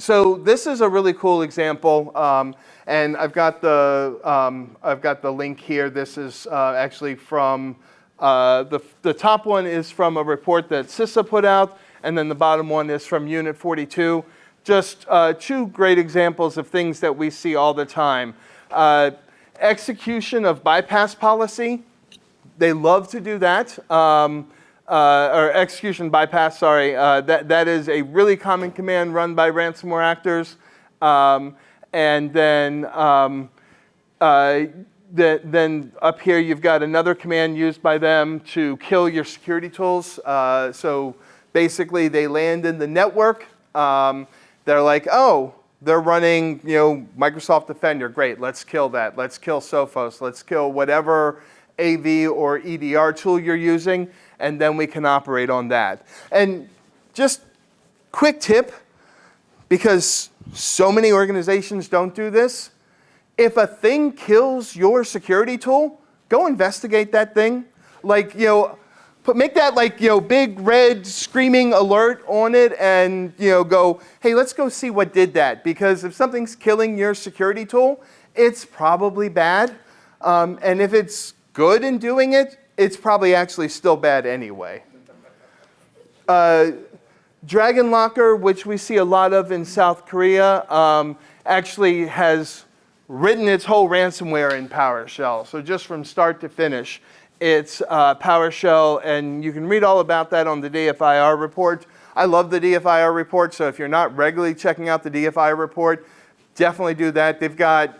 So this is a really cool example, and I've got the link here. This is actually from the top one is from a report that CISA put out, and then the bottom one is from Unit 42. Just two great examples of things that we see all the time. Execution of bypass policy. They love to do that. Or execution bypass, sorry. That is a really common command run by ransomware actors. And then up here you've got another command used by them to kill your security tools. So basically they land in the network. They're like, oh, they're running, Microsoft Defender. Great, let's kill that. Let's kill Sophos. Let's kill whatever AV or EDR tool you're using, and then we can operate on that. And just quick tip, because so many organizations don't do this, if a thing kills your security tool, go investigate that thing. Like, make that big red screaming alert on it and go, hey, let's go see what did that. Because if something's killing your security tool, it's probably bad. And if it's good in doing it, it's probably actually still bad anyway. Dragon Locker, which we see a lot of in South Korea, actually has written its whole ransomware in PowerShell. So just from start to finish, it's PowerShell, and you can read all about that on the DFIR report. I love the DFIR report, so if you're not regularly checking out the DFIR report, definitely do that. They've got,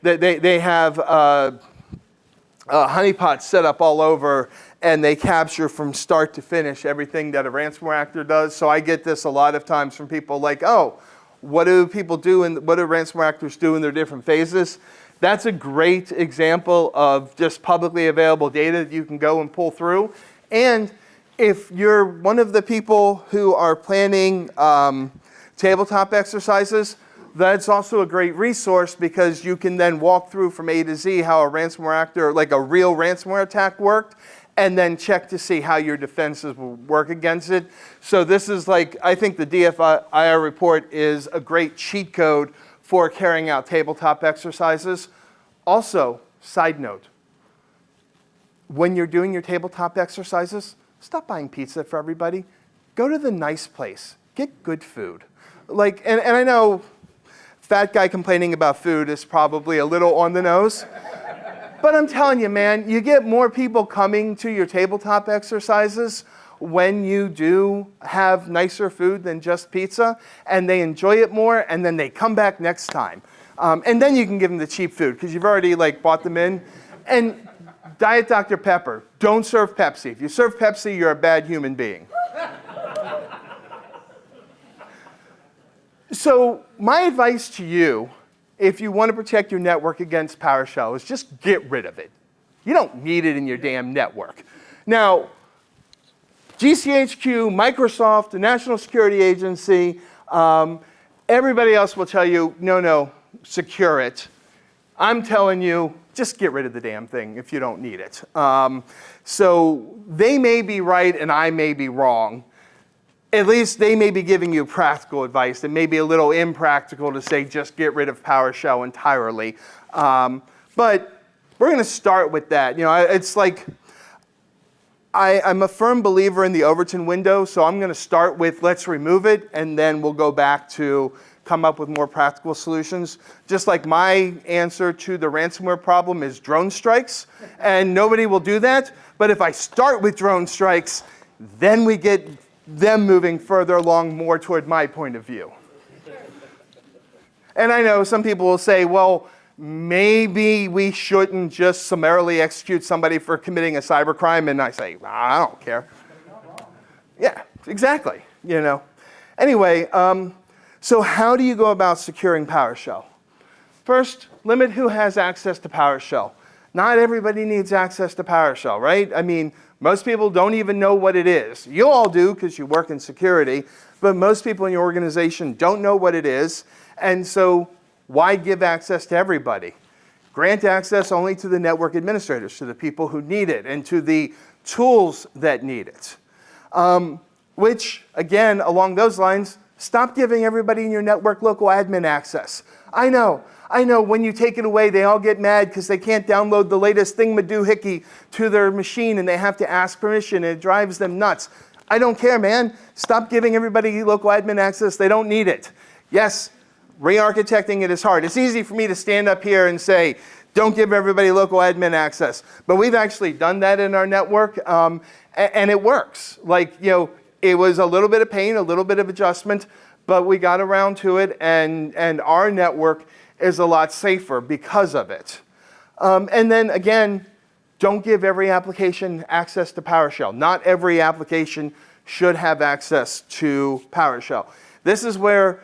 they have honeypots set up all over, and they capture from start to finish everything that a ransomware actor does. So I get this a lot of times from people like, oh, what do people do and what do ransomware actors do in their different phases? That's a great example of just publicly available data that you can go and pull through. And if you're one of the people who are planning tabletop exercises, that's also a great resource because you can then walk through from A to Z how a ransomware actor, like a real ransomware attack worked, and then check to see how your defenses will work against it. So this is I think the DFIR report is a great cheat code for carrying out tabletop exercises. Also, side note, when you're doing your tabletop exercises, stop buying pizza for everybody. Go to the nice place. Get good food. And I know fat guy complaining about food is probably a little on the nose. But I'm telling you, man, you get more people coming to your tabletop exercises when you do have nicer food than just pizza, and they enjoy it more, and then they come back next time. And then you can give them the cheap food, because you've already bought them in. And Diet Dr. Pepper, don't serve Pepsi. If you serve Pepsi, you're a bad human being. So my advice to you, if you want to protect your network against PowerShell, is just get rid of it. You don't need it in your damn network. Now, GCHQ, Microsoft, the National Security Agency, everybody else will tell you, no, secure it. I'm telling you, just get rid of the damn thing if you don't need it. So they may be right and I may be wrong. At least they may be giving you practical advice. It may be a little impractical to say just get rid of PowerShell entirely. But we're going to start with that. It's like I'm a firm believer in the Overton window, so I'm going to start with let's remove it, and then we'll go back to come up with more practical solutions. Just like my answer to the ransomware problem is drone strikes, and nobody will do that. But if I start with drone strikes, then we get them moving further along more toward my point of view. And I know some people will say, well, maybe we shouldn't just summarily execute somebody for committing a cybercrime. And I say, I don't care. Yeah, exactly. Anyway, so how do you go about securing PowerShell? First, limit who has access to PowerShell. Not everybody needs access to PowerShell, right? I mean, most people don't even know what it is. You all do because you work in security, but most people in your organization don't know what it is. And so why give access to everybody? Grant access only to the network administrators, to the people who need it, and to the tools that need it. Which, again, along those lines, Stop giving everybody in your network local admin access. I know when you take it away, they all get mad because they can't download the latest thingamadoohickey to their machine and they have to ask permission and it drives them nuts. I don't care, man. Stop giving everybody local admin access. They don't need it. Yes, re-architecting it is hard. It's easy for me to stand up here and say, don't give everybody local admin access. But we've actually done that in our network, and it works. Like, it was a little bit of pain, a little bit of adjustment, but we got around to it, and our network is a lot safer because of it. And then again, don't give every application access to PowerShell. Not every application should have access to PowerShell. This is where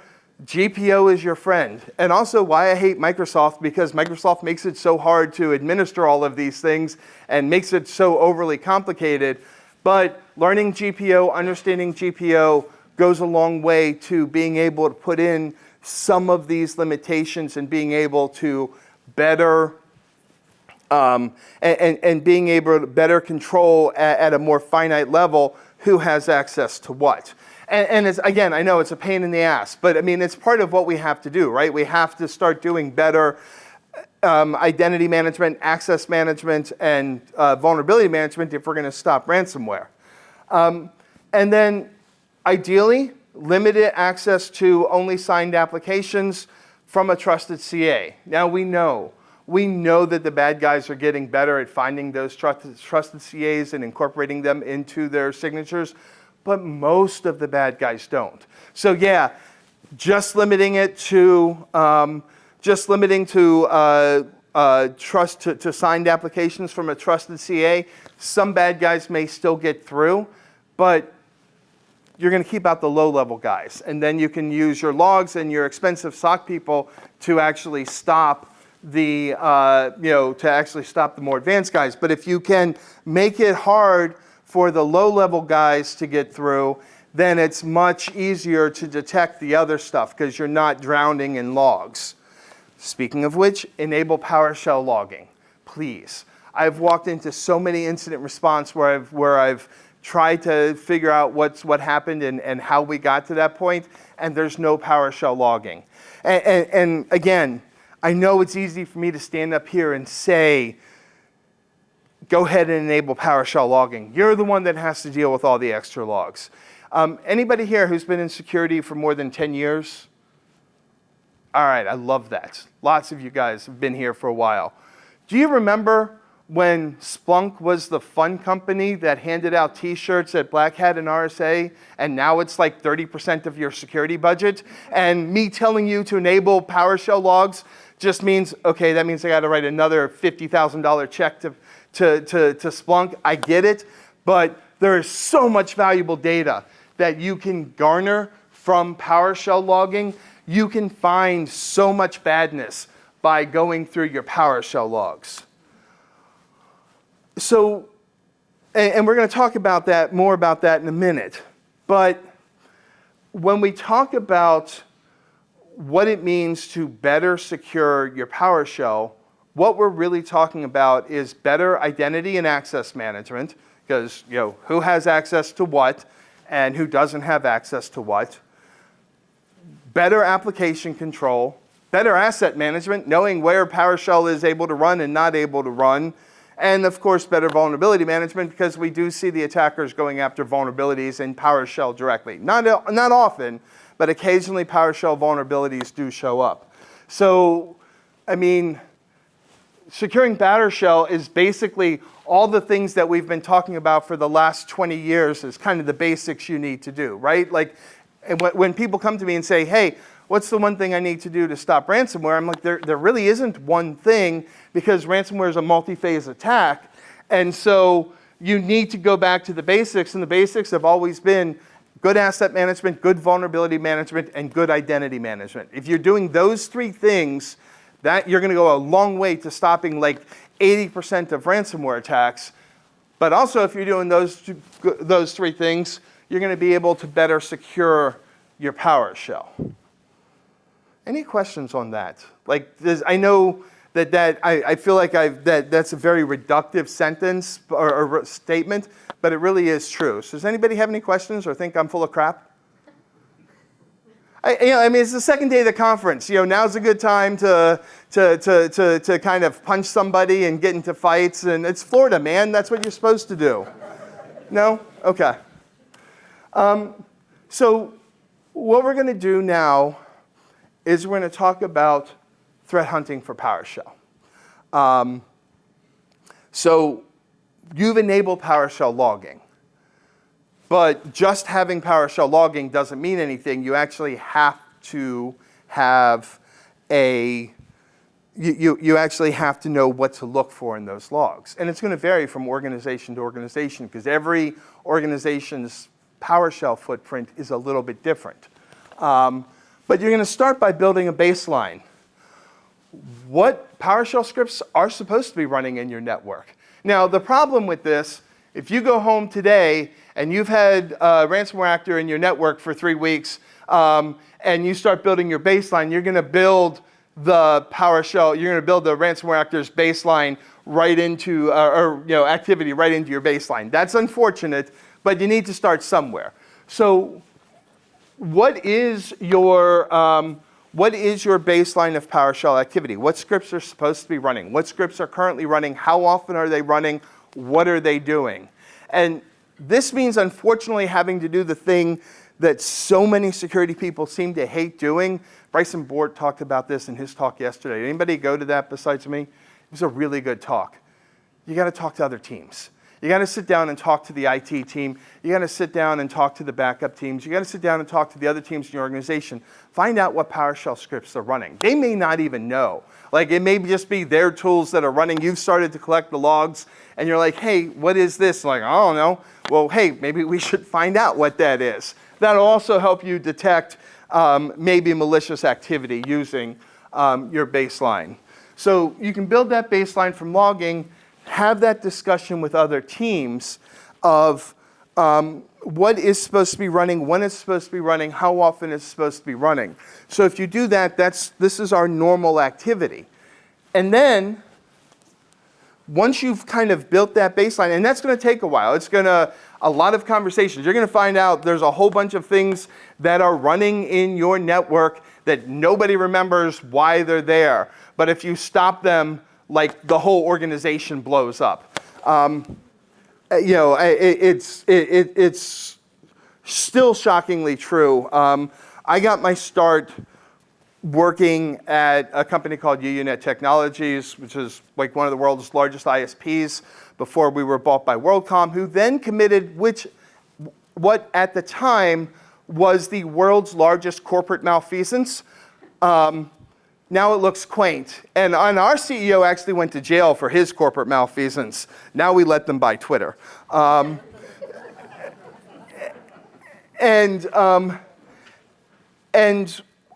GPO is your friend. And also why I hate Microsoft, because Microsoft makes it so hard to administer all of these things and makes it so overly complicated. But learning GPO, understanding GPO goes a long way to being able to put in some of these limitations and being able to better and being able to better control at a more finite level who has access to what. And it's, again, I know it's a pain in the ass, but I mean, it's part of what we have to do, right? We have to start doing better identity management, access management, and vulnerability management if we're going to stop ransomware. And then, ideally, limited access to only signed applications from a trusted CA. Now, we know that the bad guys are getting better at finding those trusted CAs and incorporating them into their signatures, but most of the bad guys don't. So yeah, just limiting to signed applications from a trusted CA. Some bad guys may still get through, but you're going to keep out the low-level guys, and then you can use your logs and your expensive SOC people to actually stop the more advanced guys. But if you can make it hard for the low-level guys to get through, then it's much easier to detect the other stuff because you're not drowning in logs. Speaking of which, enable PowerShell logging, please. I've walked into so many incident response where I've tried to figure out what happened and how we got to that point, and there's no PowerShell logging. And again, I know it's easy for me to stand up here and say, go ahead and enable PowerShell logging. You're the one that has to deal with all the extra logs. Anybody here who's been in security for more than 10 years? All right, I love that. Lots of you guys have been here for a while. Do you remember when Splunk was the fun company that handed out t-shirts at Black Hat and RSA, and now it's like 30% of your security budget? And me telling you to enable PowerShell logs just means, okay, that means I got to write another $50,000 check to Splunk. I get it, but there is so much valuable data that you can garner from PowerShell logging. You can find so much badness by going through your PowerShell logs. So, and we're going to talk about that, more about that in a minute. But when we talk about what it means to better secure your PowerShell, what we're really talking about is better identity and access management, because who has access to what and who doesn't have access to what. Better application control, better asset management, knowing where PowerShell is able to run and not able to run, and of course better vulnerability management, because we do see the attackers going after vulnerabilities in PowerShell directly. Not often, but occasionally PowerShell vulnerabilities do show up. So, I mean, securing PowerShell is basically all the things that we've been talking about for the last 20 years is kind of the basics you need to do, right? Like, and when people come to me and say, hey, what's the one thing I need to do to stop ransomware? I'm like, there really isn't one thing, because ransomware is a multi-phase attack. And so you need to go back to the basics, and the basics have always been good asset management, good vulnerability management, and good identity management. If you're doing those three things, that you're going to go a long way to stopping like 80% of ransomware attacks. But also, if you're doing those three things, you're going to be able to better secure your PowerShell. Any questions on that? Like, I know that I feel like that's a very reductive sentence or statement, but it really is true. So does anybody have any questions or think I'm full of crap? I mean, it's the second day of the conference. Now's a good time to kind of punch somebody and get into fights. And it's Florida, man. That's what you're supposed to do. No? Okay. So what we're going to do now is we're going to talk about threat hunting for PowerShell. So you've enabled PowerShell logging. But just having PowerShell logging doesn't mean anything. You actually have to have you actually have to know what to look for in those logs. And it's going to vary from organization to organization because every organization's PowerShell footprint is a little bit different. But you're going to start by building a baseline. What PowerShell scripts are supposed to be running in your network? Now, the problem with this, if you go home today and you've had a ransomware actor in your network for 3 weeks, and you start building your baseline, you're going to build the PowerShell, you're going to build the ransomware actor's baseline right into, activity right into your baseline. That's unfortunate, but you need to start somewhere. So what is your baseline of PowerShell activity? What scripts are supposed to be running? What scripts are currently running? How often are they running? What are they doing? And this means, unfortunately, having to do the thing that so many security people seem to hate doing. Bryson Bort talked about this in his talk yesterday. Anybody go to that besides me? It was a really good talk. You got to talk to other teams. You got to sit down and talk to the IT team. You got to sit down and talk to the backup teams. You got to sit down and talk to the other teams in your organization. Find out what PowerShell scripts they're running. They may not even know. Like, it may just be their tools that are running. You've started to collect the logs, and you're like, hey, what is this? Like, I don't know. Well, hey, maybe we should find out what that is. That'll also help you detect maybe malicious activity using your baseline. So you can build that baseline from logging, have that discussion with other teams of what is supposed to be running, when it's supposed to be running, how often it's supposed to be running. So if you do that, this is our normal activity. And then once you've kind of built that baseline, and that's going to take a while. It's going to a lot of conversations. You're going to find out there's a whole bunch of things that are running in your network that nobody remembers why they're there. But if you stop them, like, the whole organization blows up. It's still shockingly true. I got my start working at a company called UUNet Technologies, which is like one of the world's largest ISPs, before we were bought by WorldCom, who then committed what at the time was the world's largest corporate malfeasance. Now it looks quaint. And our CEO actually went to jail for his corporate malfeasance. Now we let them buy Twitter. And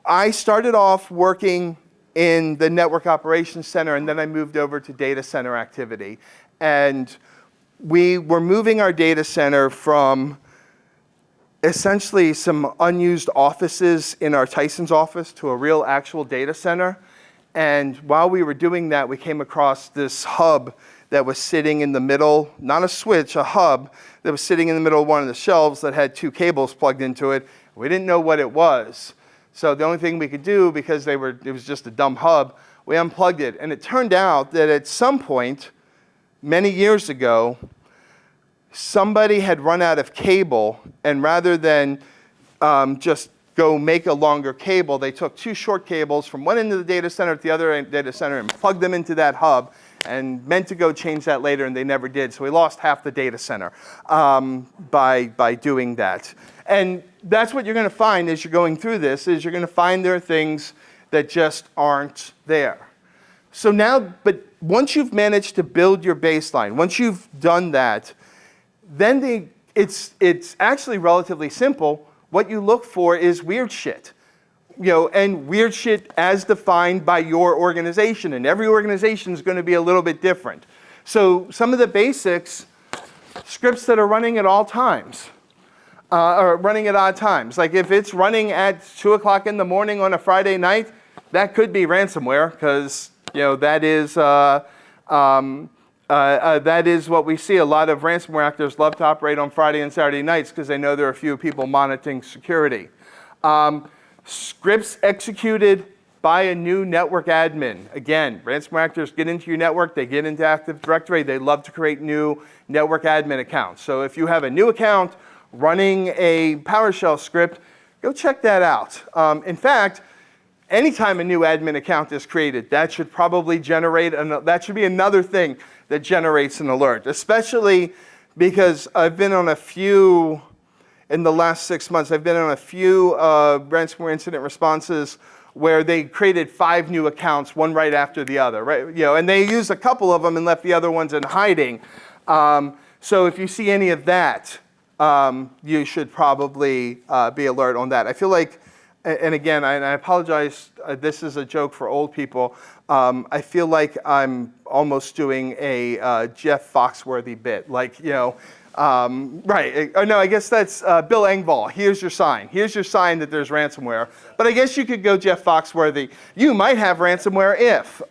I started off working in the network operations center, and then I moved over to data center activity. And we were moving our data center from essentially some unused offices in our Tyson's office to a real actual data center. And while we were doing that, we came across this hub that was sitting in the middle, not a switch, a hub that was sitting in the middle of one of the shelves that had 2 cables plugged into it. We didn't know what it was. So the only thing we could do, because it was just a dumb hub, we unplugged it. And it turned out that at some point, many years ago, somebody had run out of cable, and rather than just go make a longer cable, they took 2 short cables from one end of the data center to the other end of the data center and plugged them into that hub, and meant to go change that later, and they never did. So we lost half the data center by doing that. And that's what you're going to find as you're going through this, is you're going to find there are things that just aren't there. So now, but once you've managed to build your baseline, once you've done that, then it's actually relatively simple. What you look for is weird shit. And weird shit as defined by your organization. And every organization is going to be a little bit different. So some of the basics, scripts that are running at all times, or running at odd times. Like if it's running at 2 o'clock in the morning on a Friday night, that could be ransomware, because that is what we see. A lot of ransomware actors love to operate on Friday and Saturday nights because they know there are a few people monitoring security. Scripts executed by a new network admin. Again, ransomware actors get into your network, they get into Active Directory, they love to create new network admin accounts. So if you have a new account running a PowerShell script, go check that out. In fact, anytime a new admin account is created, that should probably generate, that should be another thing that generates an alert, especially because I've been on a few, in the last 6 months, I've been on a few ransomware incident responses where they created 5 new accounts, one right after the other, right? And they used a couple of them and left the other ones in hiding. So if you see any of that, you should probably be alert on that. I feel like, and again, I apologize, this is a joke for old people. I feel like I'm almost doing a Jeff Foxworthy bit, like, right. Oh, no, I guess that's Bill Engvall. Here's your sign. Here's your sign that there's ransomware. But I guess you could go Jeff Foxworthy. You might have ransomware if.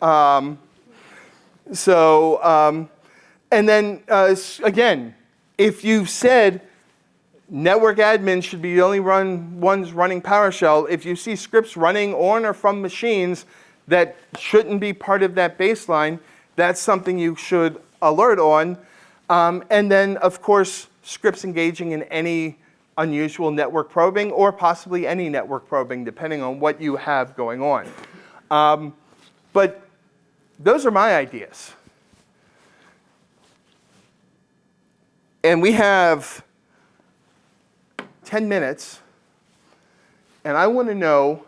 And then, again, if you've said network admins should be the only ones running PowerShell, if you see scripts running on or from machines that shouldn't be part of that baseline, that's something you should alert on. And then, of course, scripts engaging in any unusual network probing or possibly any network probing, depending on what you have going on. But those are my ideas. And we have 10 minutes, and I want to know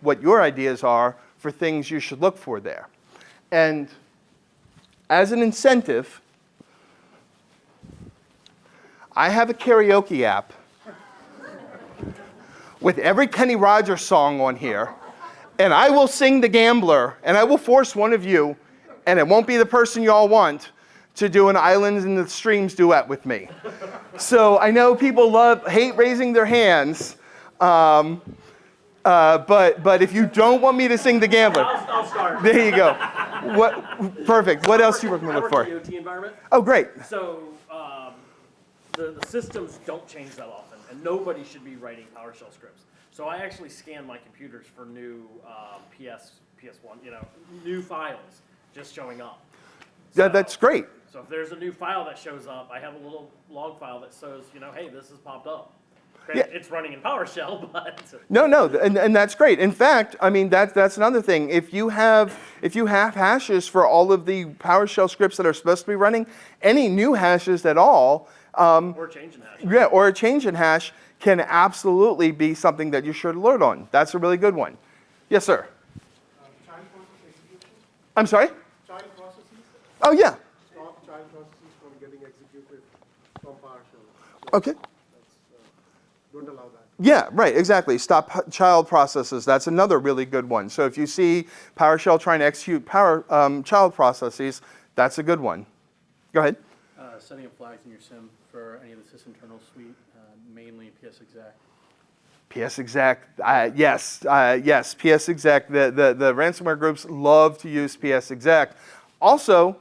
what your ideas are for things you should look for there. And as an incentive, I have a karaoke app with every Kenny Rogers song on here, and I will sing The Gambler, and I will force one of you, and it won't be the person you all want, to do an Islands in the Streams duet with me. So I know people hate raising their hands, but if you don't want me to sing The Gambler, I'll start. There you go. Perfect. What else do you recommend look for? I work in the OT environment. Oh, great. So the systems don't change that often, and nobody should be writing PowerShell scripts. So I actually scan my computers for new PS1, new files just showing up. Yeah, that's great. So if there's a new file that shows up, I have a little log file that says, hey, this has popped up. Granted, it's running in PowerShell, but no, and that's great. In fact, I mean that's another thing. If you have hashes for all of the PowerShell scripts that are supposed to be running, any new hashes at all, or changing hash. Yeah, or a change in hash can absolutely be something that you should alert on. That's a really good one. Yes, sir. Child process execution? I'm sorry? Child processes? Oh, yeah. Stop child processes from getting executed from PowerShell. Okay. Don't allow that. Yeah, right, exactly. Stop child processes. That's another really good one. So if you see PowerShell trying to execute child processes, that's a good one. Go ahead. Setting up flags in your SIM for any of the sysinternal suite, mainly psexec. psexec, yes, psexec. The ransomware groups love to use psexec. Also,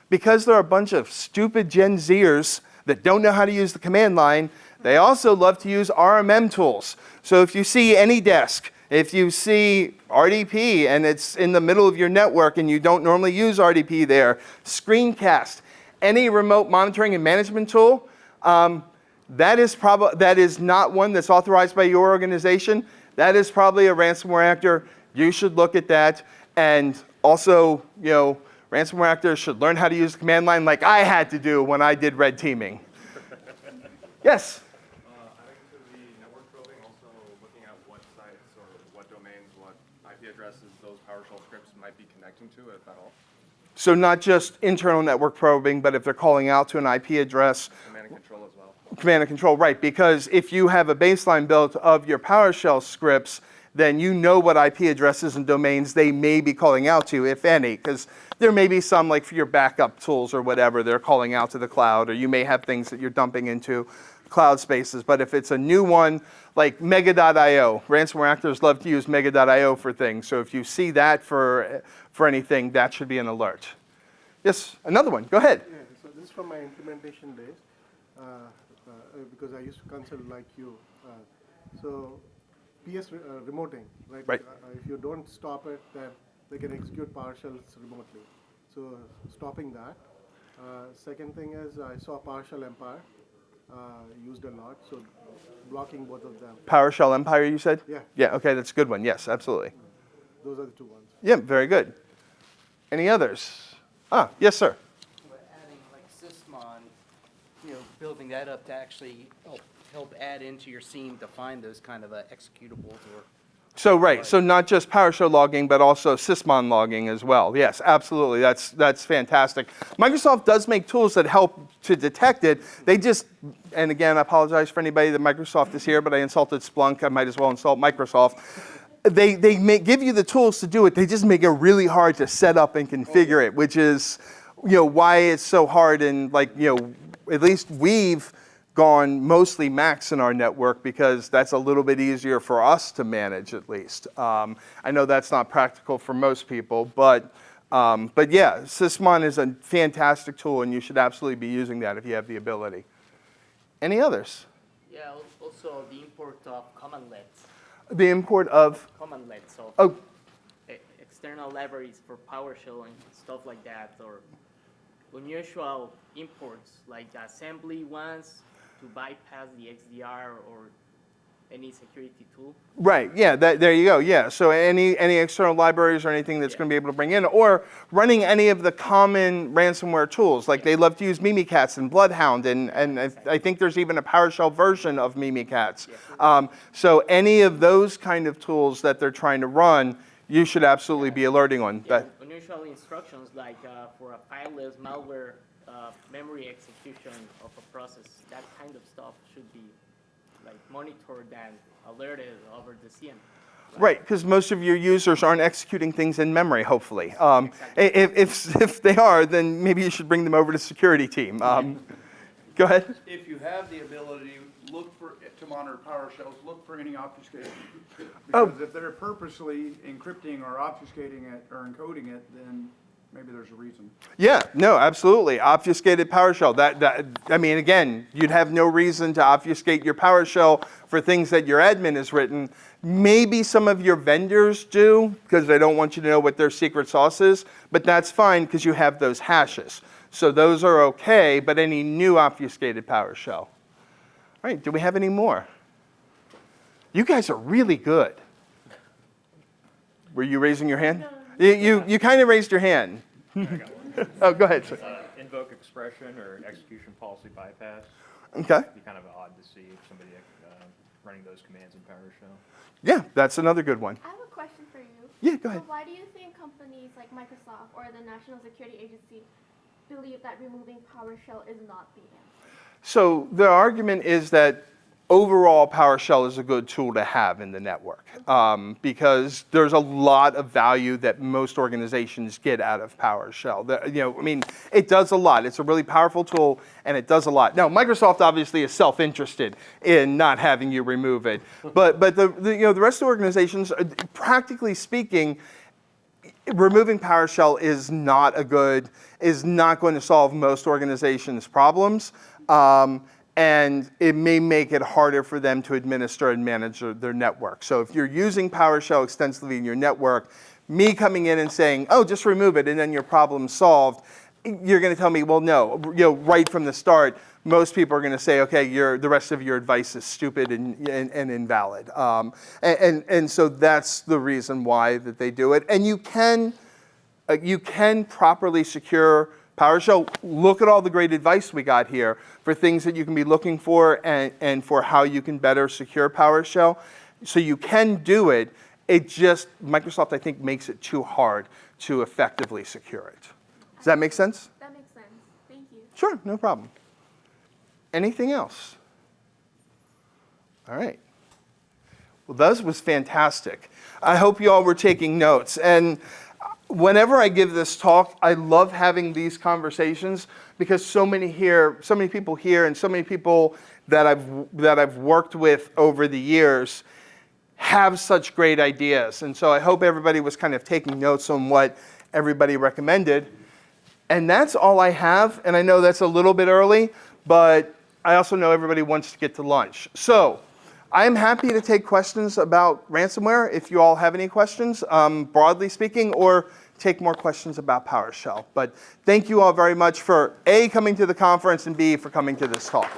because there are a bunch of stupid Gen Zers that don't know how to use the command line, they also love to use RMM tools. So if you see AnyDesk, if you see RDP and it's in the middle of your network and you don't normally use RDP there, screencast, any remote monitoring and management tool, that is not one that's authorized by your organization. That is probably a ransomware actor. You should look at that. And also, ransomware actors should learn how to use the command line like I had to do when I did red teaming. Yes? Adding to the network probing, also looking at what sites or what domains, what IP addresses those PowerShell scripts might be connecting to, if at all. So not just internal network probing, but if they're calling out to an IP address. Command and control as well. Command and control, right. Because if you have a baseline built of your PowerShell scripts, then you know what IP addresses and domains they may be calling out to, if any. Because there may be some, like for your backup tools or whatever, they're calling out to the cloud, or you may have things that you're dumping into cloud spaces. But if it's a new one, like Mega.io, ransomware actors love to use Mega.io for things. So if you see that for anything, that should be an alert. Yes, another one. Go ahead. Yeah, so this is from my implementation days, because I used to consult like you. So PS remoting, right? Right. If you don't stop it, then they can execute PowerShells remotely. So stopping that. Second thing is I saw PowerShell Empire used a lot, so blocking both of them. PowerShell Empire, you said? Yeah. Yeah, okay, that's a good one. Yes, absolutely. Those are the two ones. Yeah, very good. Any others? Yes, sir. But adding like Sysmon, building that up to actually help add into your SIEM to find those kind of executables or. So right, so not just PowerShell logging, but also Sysmon logging as well. Yes, absolutely, that's fantastic. Microsoft does make tools that help to detect it. They just, and again, I apologize for anybody that Microsoft is here, but I insulted Splunk. I might as well insult Microsoft. They give you the tools to do it. They just make it really hard to set up and configure it, which is, why it's so hard. And at least we've gone mostly Macs in our network because that's a little bit easier for us to manage, at least. I know that's not practical for most people, but yeah, Sysmon is a fantastic tool, and you should absolutely be using that if you have the ability. Any others? Yeah, also the import of commandlets. The import of? Commandlets, so Oh, external libraries for PowerShell and stuff like that, or unusual imports like assembly ones to bypass the XDR or any security tool. right, yeah, there you go, yeah. So any external libraries or anything that's going to be able to bring in, or running any of the common ransomware tools, like they love to use Mimikatz and Bloodhound, and I think there's even a PowerShell version of Mimikatz. So any of those kind of tools that they're trying to run, you should absolutely be alerting on. Yeah, unusual instructions like for a fileless malware memory execution of a process, that kind of stuff should be monitored and alerted over the CM. Right, because most of your users aren't executing things in memory, hopefully. If they are, then maybe you should bring them over to security team. Go ahead. If you have the ability, to monitor PowerShells, look for any obfuscation. Because if they're purposely encrypting or obfuscating it or encoding it, then maybe there's a reason. Yeah, no, absolutely. Obfuscated PowerShell. I mean, again, you'd have no reason to obfuscate your PowerShell for things that your admin has written. Maybe some of your vendors do, because they don't want you to know what their secret sauce is, but that's fine because you have those hashes. So those are okay, but any new obfuscated PowerShell. All right, do we have any more? You guys are really good. Were you raising your hand? You kind of raised your hand. Oh, go ahead, sir. Invoke expression or execution policy bypass. Okay. It'd be kind of odd to see somebody running those commands in PowerShell. Yeah, that's another good one. I have a question for you. Yeah, go ahead. So why do you think companies like Microsoft or the National Security Agency believe that removing PowerShell is not the answer? So the argument is that overall PowerShell is a good tool to have in the network because there's a lot of value that most organizations get out of PowerShell. It does a lot. It's a really powerful tool, and it does a lot. Now, Microsoft obviously is self-interested in not having you remove it, but the rest of the organizations, practically speaking, removing PowerShell is not going to solve most organizations' problems. And it may make it harder for them to administer and manage their network. So if you're using PowerShell extensively in your network, me coming in and saying, oh, just remove it and then your problem's solved, you're going to tell me, well, no. Right from the start, most people are going to say, okay, the rest of your advice is stupid and invalid. And so that's the reason why that they do it. And you can properly secure PowerShell. Look at all the great advice we got here for things that you can be looking for and for how you can better secure PowerShell. So you can do it. It just, Microsoft, I think, makes it too hard to effectively secure it. Does that make sense? That makes sense. Thank you. Sure, no problem. Anything else? All right. Well, that was fantastic. I hope you all were taking notes. And whenever I give this talk, I love having these conversations because so many people here, and so many people that I've worked with over the years have such great ideas. And so I hope everybody was kind of taking notes on what everybody recommended. And that's all I have. And I know that's a little bit early, but I also know everybody wants to get to lunch. So I'm happy to take questions about ransomware if you all have any questions, broadly speaking, or take more questions about PowerShell. But thank you all very much for A, coming to the conference, and B, for coming to this talk.